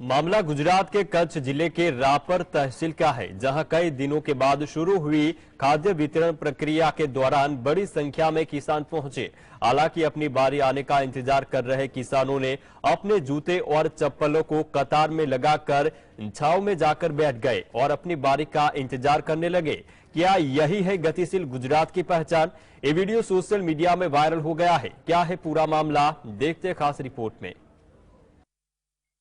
मामला गुजरात के कच्छ जिले के रापर तहसील का है, जहां कई दिनों के बाद शुरू हुई खाद्य वितरण प्रक्रिया के दौरान बड़ी संख्या में किसान पहुंचे। हालांकि अपनी बारी आने का इंतजार कर रहे किसानों ने अपने जूते और चप्पलों को कतार में लगाकर छांव में जाकर बैठ गए और अपनी बारी का इंतजार करने लगे। क्या यही है गतिशील गुजरात की पहचान? ये वीडियो सोशल मीडिया में वायरल हो गया है। क्या है पूरा मामला, देखते खास रिपोर्ट में।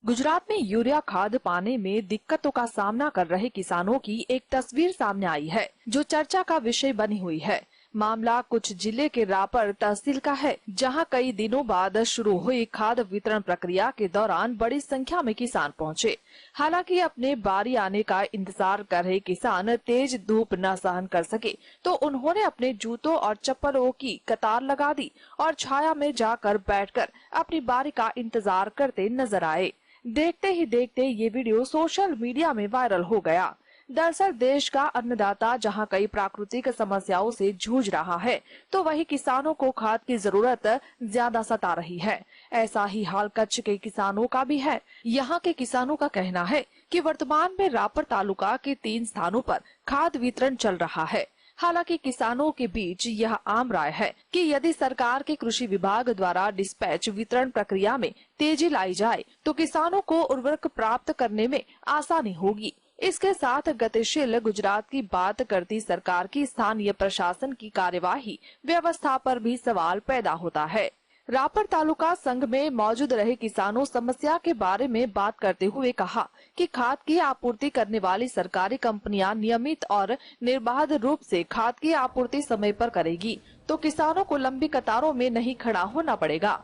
गुजरात में यूरिया खाद पाने में दिक्कतों का सामना कर रहे किसानों की एक तस्वीर सामने आई है, जो चर्चा का विषय बनी हुई है। मामला कुछ जिले के रापर तहसील का है, जहां कई दिनों बाद शुरू हुई खाद वितरण प्रक्रिया के दौरान बड़ी संख्या में किसान पहुंचे। हालांकि अपने बारी आने का इंतजार कर रहे किसान तेज धूप न सहन कर सके, तो उन्होंने अपने जूतों और चप्पलों की कतार लगा दी और छाया में जाकर बैठकर अपनी बारी का इंतजार करते नजर आए। देखते ही देखते ये वीडियो सोशल मीडिया में वायरल हो गया। दरअसल देश का अन्नदाता जहां कई प्राकृतिक समस्याओं से जूझ रहा है, तो वही किसानों को खाद की जरूरत ज्यादा सता रही है। ऐसा ही हाल कच्छ के किसानों का भी है। यहाँ के किसानों का कहना है कि वर्तमान में रापर तालुका के 3 स्थानों पर खाद वितरण चल रहा है। हालांकि किसानों के बीच यह आम राय है कि यदि सरकार के कृषि विभाग द्वारा डिस्पैच वितरण प्रक्रिया में तेजी लाई जाए, तो किसानों को उर्वरक प्राप्त करने में आसानी होगी। इसके साथ गतिशील गुजरात की बात करती सरकार की स्थानीय प्रशासन की कार्यवाही व्यवस्था पर भी सवाल पैदा होता है। रापर तालुका संघ में मौजूद रहे किसानों समस्या के बारे में बात करते हुए कहा कि खाद की आपूर्ति करने वाली सरकारी कंपनियां नियमित और निर्बाध रूप से खाद की आपूर्ति समय पर करेगी, तो किसानों को लंबी कतारों में नहीं खड़ा होना पड़ेगा।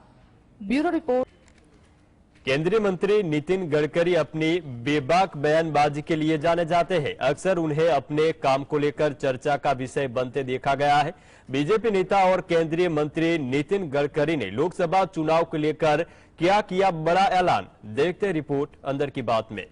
Bureau report. केंद्रीय मंत्री नितिन गडकरी अपनी बेबाक बयानबाजी के लिए जाने जाते हैं। अक्सर उन्हें अपने काम को लेकर चर्चा का विषय बनते देखा गया है। बीजेपी नेता और केंद्रीय मंत्री नितिन गडकरी ने लोकसभा चुनाव को लेकर किया बड़ा ऐलान। देखते रिपोर्ट अंदर की बात में।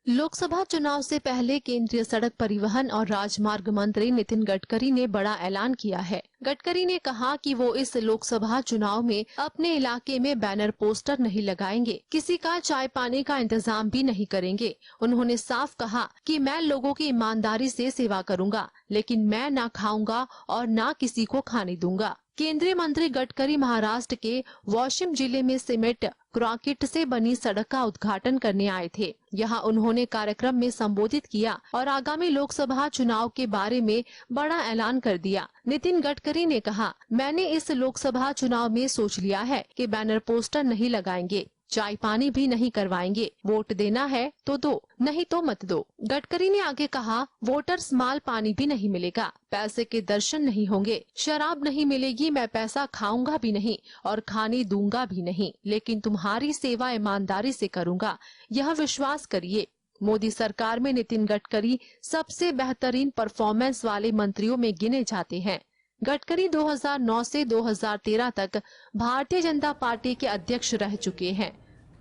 लोकसभा चुनाव से पहले केंद्रीय सड़क परिवहन और राजमार्ग मंत्री नितिन गडकरी ने बड़ा ऐलान किया है। गडकरी ने कहा कि वो इस लोकसभा चुनाव में अपने इलाके में बैनर पोस्टर नहीं लगाएंगे, किसी का चाय पानी का इंतजाम भी नहीं करेंगे। उन्होंने साफ कहा कि मैं लोगों की ईमानदारी से सेवा करूंगा, लेकिन मैं ना खाऊंगा और ना किसी को खाने दूंगा। केंद्रीय मंत्री गडकरी महाराष्ट्र के वाशिम जिले में सीमेंट क्रॉकेट से बनी सड़क का उद्घाटन करने आए थे। यहाँ उन्होंने कार्यक्रम में संबोधित किया और आगामी लोकसभा चुनाव के बारे में बड़ा ऐलान कर दिया। नितिन गडकरी ने कहा, मैंने इस लोकसभा चुनाव में सोच लिया है कि बैनर पोस्टर नहीं लगाएंगे, चाय पानी भी नहीं करवाएंगे। वोट देना है तो दो, नहीं तो मत दो। गडकरी ने आगे कहा, वोटर्स माल पानी भी नहीं मिलेगा, पैसे के दर्शन नहीं होंगे, शराब नहीं मिलेगी, मैं पैसा खाऊंगा भी नहीं और खाने दूंगा भी नहीं, लेकिन तुम्हारी सेवा ईमानदारी से करूंगा, यह विश्वास करिए। मोदी सरकार में नितिन गडकरी सबसे बेहतरीन परफॉर्मेंस वाले मंत्रियों में गिने जाते हैं। गडकरी 2009 से 2013 तक भारतीय जनता पार्टी के अध्यक्ष रह चुके हैं।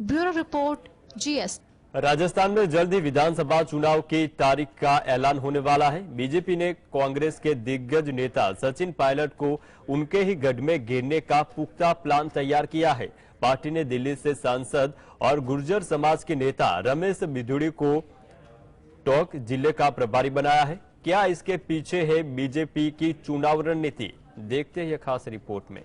Bureau report, GS। राजस्थान में जल्द ही विधानसभा चुनाव की तारीख का ऐलान होने वाला है। बीजेपी ने कांग्रेस के दिग्गज नेता सचिन पायलट को उनके ही गढ़ में घेरने का पुख्ता प्लान तैयार किया है। पार्टी ने दिल्ली से सांसद और गुर्जर समाज के नेता रमेश बिधूड़ी को टोंक जिले का प्रभारी बनाया है। क्या इसके पीछे है बीजेपी की चुनाव रणनीति? देखते हैं खास रिपोर्ट में।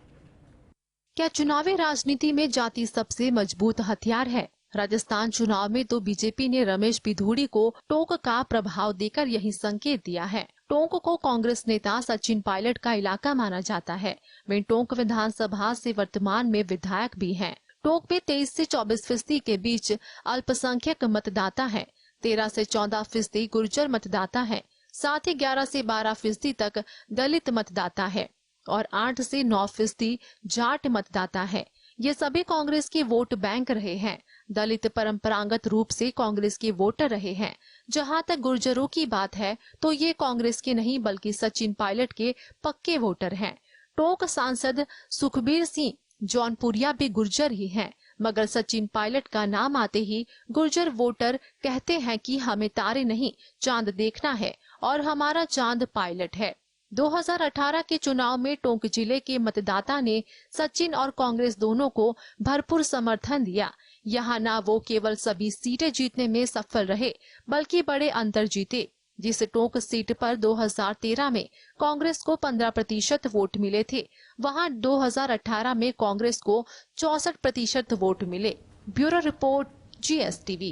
क्या चुनावी राजनीति में जाति सबसे मजबूत हथियार है? राजस्थान चुनाव में तो बीजेपी ने रमेश बिधूड़ी को टोंक का प्रभाव देकर यही संकेत दिया है। टोंक को कांग्रेस नेता सचिन पायलट का इलाका माना जाता है। वे टोंक विधानसभा से वर्तमान में विधायक भी हैं। टोंक में 23 से 24% के बीच अल्पसंख्यक मतदाता है, 13 से 14% गुर्जर मतदाता है, साथ ही 11 से 12% तक दलित मतदाता है और 8 से 9% जाट मतदाता है। ये सभी कांग्रेस के वोट बैंक रहे हैं। दलित परंपरागत रूप से कांग्रेस के वोटर रहे हैं। जहां तक गुर्जरों की बात है तो ये कांग्रेस के नहीं बल्कि सचिन पायलट के पक्के वोटर हैं। टोंक सांसद सुखबीर सिंह जौनपुरिया भी गुर्जर ही हैं, मगर सचिन पायलट का नाम आते ही गुर्जर वोटर कहते हैं कि हमें तारे नहीं चांद देखना है और हमारा चांद पायलट है। 2018 के चुनाव में टोंक जिले के मतदाता ने सचिन और कांग्रेस दोनों को भरपूर समर्थन दिया। यहाँ न वो केवल सभी सीटें जीतने में सफल रहे बल्कि बड़े अंतर जीते। जिस टोंक सीट पर 2013 में कांग्रेस को 15% वोट मिले थे, वहां 2018 में कांग्रेस को 64% वोट मिले। Bureau report, GSTV।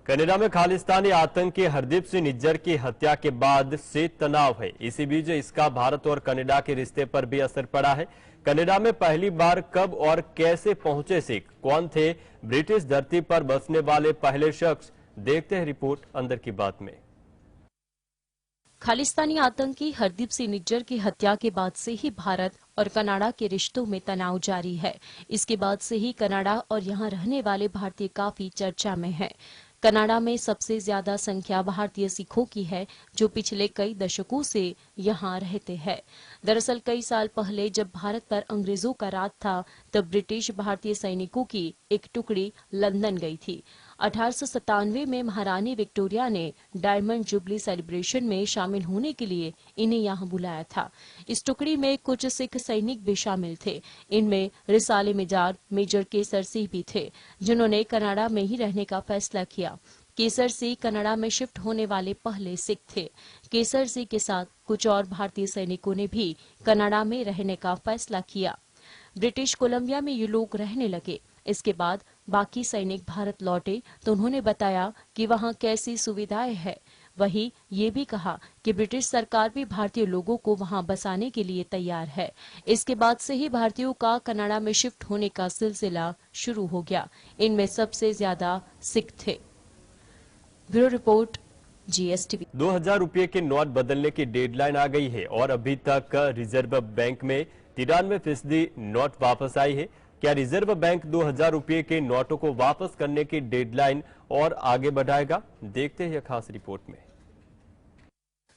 कनाडा में खालिस्तानी आतंकी हरदीप सिंह निज्जर की हत्या के बाद से तनाव है। इसी बीच इसका भारत और कनाडा के रिश्ते पर भी असर पड़ा है। कनाडा में पहली बार कब और कैसे पहुंचे सिख, कौन थे ब्रिटिश धरती पर बसने वाले पहले शख्स, देखते हैं रिपोर्ट अंदर की बात में। खालिस्तानी आतंकी हरदीप सिंह निज्जर की हत्या के बाद से ही भारत और कनाडा के रिश्तों में तनाव जारी है। इसके बाद से ही कनाडा और यहाँ रहने वाले भारतीय काफी चर्चा में हैं। कनाडा में सबसे ज्यादा संख्या भारतीय सिखों की है, जो पिछले कई दशकों से यहाँ रहते हैं। दरअसल कई साल पहले जब भारत पर अंग्रेजों का राज था, तब ब्रिटिश भारतीय सैनिकों की एक टुकड़ी लंदन गई थी। 1897 में महारानी विक्टोरिया ने डायमंड जुबली सेलिब्रेशन में शामिल होने के लिए इन्हें यहाँ बुलाया था। इस टुकड़ी में कुछ सिख सैनिक भी शामिल थे। इनमें रिसाले मिजाज मेजर केसर सिंह भी थे, जिन्होंने कनाडा में ही रहने का फैसला किया। केसर सिंह कनाडा में शिफ्ट होने वाले पहले सिख थे। केसर सिंह के साथ कुछ और भारतीय सैनिकों ने भी कनाडा में रहने का फैसला किया। ब्रिटिश कोलंबिया में ये लोग रहने लगे। इसके बाद बाकी सैनिक भारत लौटे तो उन्होंने बताया कि वहाँ कैसी सुविधाएं हैं। वहीं ये भी कहा कि ब्रिटिश सरकार भी भारतीय लोगों को वहाँ बसाने के लिए तैयार है। इसके बाद से ही भारतीयों का कनाडा में शिफ्ट होने का सिलसिला शुरू हो गया। इनमें सबसे ज्यादा सिख थे। Bureau report, GSTV। 2000 रुपये के नोट बदलने की डेडलाइन आ गई है और अभी तक रिजर्व बैंक में 93% नोट वापस आई है। क्या रिजर्व बैंक 2000 रुपये के नोटों को वापस करने की डेडलाइन और आगे बढ़ाएगा, देखते हैं खास रिपोर्ट में।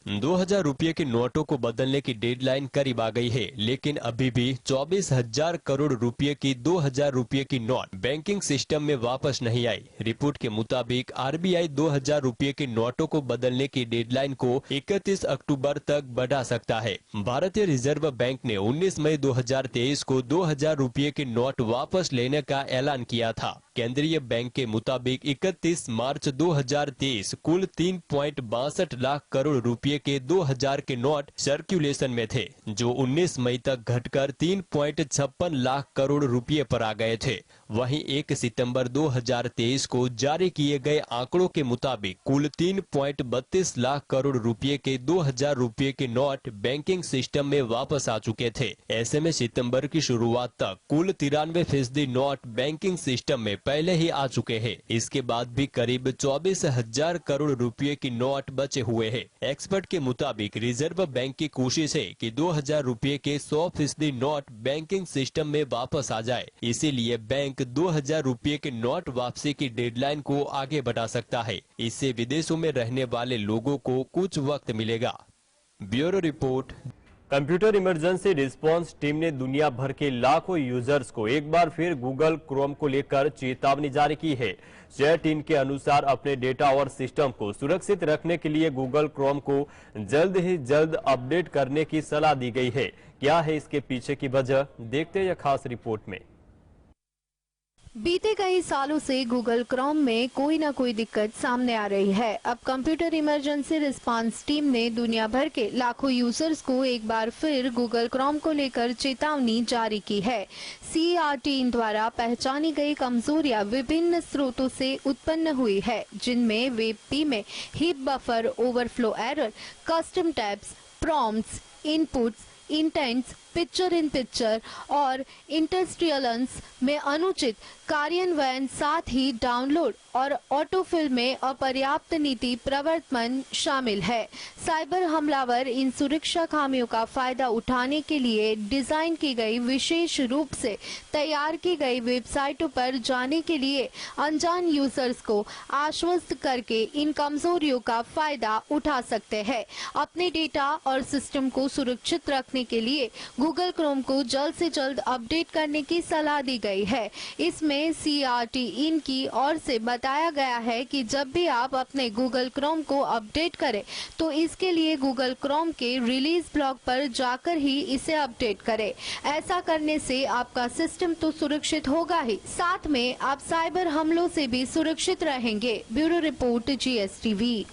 2000 रुपये के नोटों को बदलने की डेडलाइन करीब आ गई है, लेकिन अभी भी 24,000 करोड़ रुपए की 2000 रुपये की नोट बैंकिंग सिस्टम में वापस नहीं आई। रिपोर्ट के मुताबिक RBI 2000 रुपये के नोटों को बदलने की डेडलाइन को 31 अक्टूबर तक बढ़ा सकता है। भारतीय रिजर्व बैंक ने 19 मई 2023 को 2000 रुपये के नोट वापस लेने का ऐलान किया था। केंद्रीय बैंक के मुताबिक 31 मार्च 2023 कुल 3.62 लाख करोड़ रुपए के 2000 के नोट सर्कुलेशन में थे, जो 19 मई तक घटकर 3.56 लाख करोड़ रुपए पर आ गए थे। वहीं 1 सितंबर 2023 को जारी किए गए आंकड़ों के मुताबिक कुल 3.32 लाख करोड़ रुपए के 2000 रुपए के नोट बैंकिंग सिस्टम में वापस आ चुके थे। ऐसे में सितंबर की शुरुआत तक कुल 93% नोट बैंकिंग सिस्टम में पहले ही आ चुके हैं। इसके बाद भी करीब 24,000 करोड़ रुपए की नोट बचे हुए हैं। एक्सपर्ट के मुताबिक रिजर्व बैंक की कोशिश है कि 2000 रुपए के 100% नोट बैंकिंग सिस्टम में वापस आ जाए। इसीलिए बैंक 2000 रुपए के नोट वापसी की डेडलाइन को आगे बढ़ा सकता है। इससे विदेशों में रहने वाले लोगों को कुछ वक्त मिलेगा। Bureau report. Computer emergency response team ने दुनिया भर के लाखों यूजर्स को एक बार फिर गूगल क्रोम को लेकर चेतावनी जारी की है। शेयर टीम के अनुसार अपने डेटा और सिस्टम को सुरक्षित रखने के लिए गूगल क्रोम को जल्द ही जल्द अपडेट करने की सलाह दी गई है। क्या है इसके पीछे की वजह, देखते हैं खास रिपोर्ट में। बीते कई सालों से गूगल क्रोम में कोई ना कोई दिक्कत सामने आ रही है। अब कंप्यूटर इमरजेंसी रिस्पांस टीम ने दुनिया भर के लाखों यूजर्स को एक बार फिर गूगल क्रोम को लेकर चेतावनी जारी की है। CERT द्वारा पहचानी गई कमजोरियां विभिन्न स्रोतों से उत्पन्न हुई है, जिनमें वेब पी में heap buffer overflow error, custom tabs, prompts, inputs, intends, picture in picture और इंटरस्टियलेंस में अनुचित कार्यान्वयन, साथ ही डाउनलोड और ऑटोफिल में अपर्याप्त नीति प्रवर्तन शामिल है। साइबर हमलावर इन सुरक्षा खामियों का फायदा उठाने के लिए डिजाइन की गई विशेष रूप से तैयार की गई वेबसाइटों पर जाने के लिए अनजान यूजर्स को आश्वस्त करके इन कमजोरियों का फायदा उठा सकते हैं। अपने डेटा और सिस्टम को सुरक्षित रखने के लिए गूगल क्रोम को जल्द से जल्द अपडेट करने की सलाह दी गई है। इसमें CRT इन की ओर से बताया गया है कि जब भी आप अपने गूगल क्रोम को अपडेट करें तो इसके लिए गूगल क्रोम के रिलीज ब्लॉग पर जाकर ही इसे अपडेट करें। ऐसा करने से आपका सिस्टम तो सुरक्षित होगा ही, साथ में आप साइबर हमलों से भी सुरक्षित रहेंगे। Bureau report GSTV।